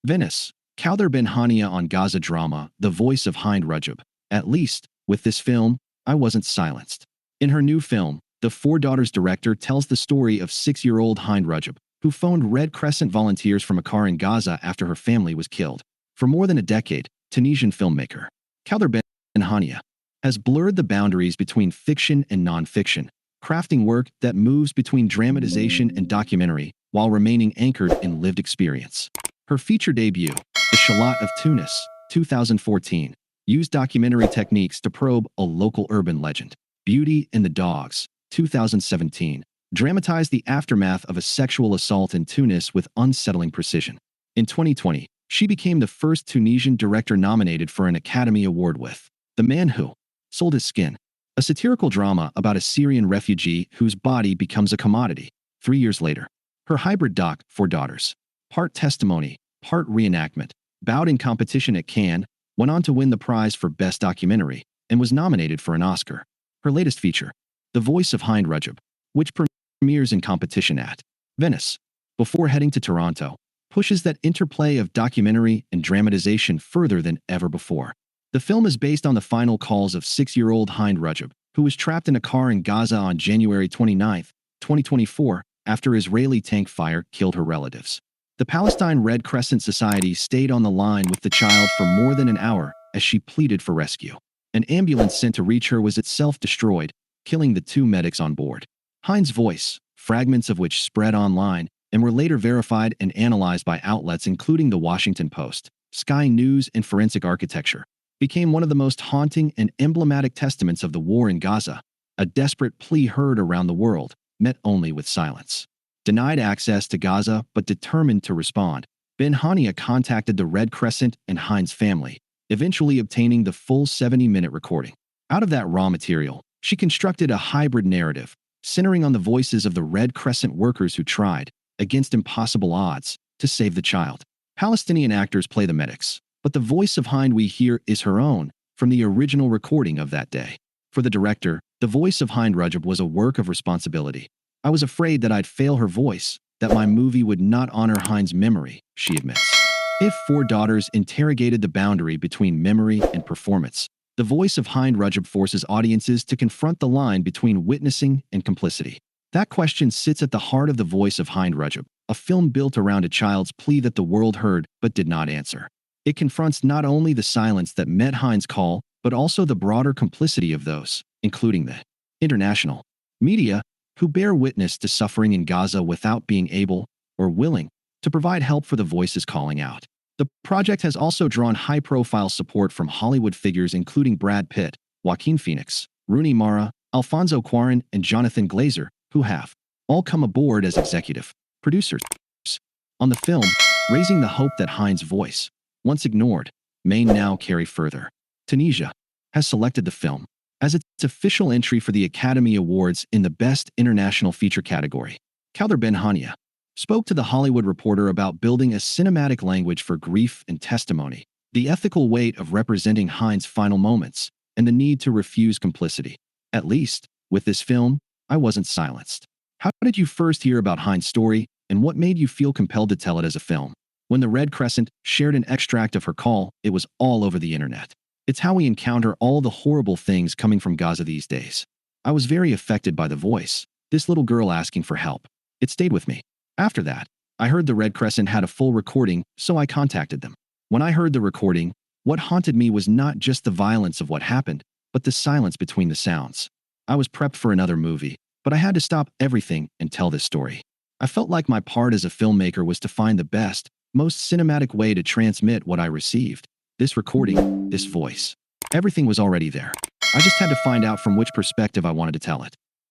Venice, Kaouther Ben Hania on Gaza drama, The Voice of Hind Rajab. At least, with this film, I wasn't silenced. In her new film, the Four Daughters director tells the story of 6-year-old Hind Rajab, who phoned Red Crescent volunteers from a car in Gaza after her family was killed. For more than a decade, Tunisian filmmaker Kaouther Ben Hania has blurred the boundaries between fiction and non-fiction, crafting work that moves between dramatization and documentary while remaining anchored in lived experience. Her feature debut, The Shalat of Tunis, 2014, used documentary techniques to probe a local urban legend. Beauty and the Dogs, 2017, dramatized the aftermath of a sexual assault in Tunis with unsettling precision. In 2020, she became the first Tunisian director nominated for an Academy Award with The Man Who Sold His Skin, a satirical drama about a Syrian refugee whose body becomes a commodity. 3 years later, her hybrid doc, Four Daughters, part testimony, part reenactment, bowed in competition at Cannes, went on to win the prize for Best Documentary, and was nominated for an Oscar. Her latest feature, The Voice of Hind Rajab, which premieres in competition at Venice, before heading to Toronto, pushes that interplay of documentary and dramatization further than ever before. The film is based on the final calls of 6-year-old Hind Rajab, who was trapped in a car in Gaza on January 29, 2024, after Israeli tank fire killed her relatives. The Palestine Red Crescent Society stayed on the line with the child for more than an hour as she pleaded for rescue. An ambulance sent to reach her was itself destroyed, killing the 2 medics on board. Hind's voice, fragments of which spread online and were later verified and analyzed by outlets including The Washington Post, Sky News, and Forensic Architecture, became one of the most haunting and emblematic testaments of the war in Gaza, a desperate plea heard around the world, met only with silence. Denied access to Gaza but determined to respond, Ben Hania contacted the Red Crescent and Hind's family, eventually obtaining the full 70-minute recording. Out of that raw material, she constructed a hybrid narrative, centering on the voices of the Red Crescent workers who tried, against impossible odds, to save the child. Palestinian actors play the medics, but the voice of Hind we hear is her own, from the original recording of that day. For the director, The Voice of Hind Rajab was a work of responsibility. I was afraid that I'd fail her voice, that my movie would not honor Hind's memory, she admits. If Four Daughters interrogated the boundary between memory and performance, The Voice of Hind Rajab forces audiences to confront the line between witnessing and complicity. That question sits at the heart of The Voice of Hind Rajab, a film built around a child's plea that the world heard but did not answer. It confronts not only the silence that met Hind's call, but also the broader complicity of those, including the international media, who bear witness to suffering in Gaza without being able or willing to provide help for the voices calling out. The project has also drawn high-profile support from Hollywood figures including Brad Pitt, Joaquin Phoenix, Rooney Mara, Alfonso Cuarón, and Jonathan Glazer, who have all come aboard as executive producers on the film, raising the hope that Hind's voice, once ignored, may now carry further. Tunisia has selected the film as its official entry for the Academy Awards in the Best International Feature category. Kaouther Ben Hania spoke to The Hollywood Reporter about building a cinematic language for grief and testimony, the ethical weight of representing Hind's final moments, and the need to refuse complicity. At least, with this film, I wasn't silenced. How did you first hear about Hind's story, and what made you feel compelled to tell it as a film? When the Red Crescent shared an extract of her call, it was all over the internet. It's how we encounter all the horrible things coming from Gaza these days. I was very affected by the voice, this little girl asking for help. It stayed with me. After that, I heard the Red Crescent had a full recording, so I contacted them. When I heard the recording, what haunted me was not just the violence of what happened, but the silence between the sounds. I was prepped for another movie, but I had to stop everything and tell this story. I felt like my part as a filmmaker was to find the best, most cinematic way to transmit what I received. This recording, this voice. Everything was already there. I just had to find out from which perspective I wanted to tell it.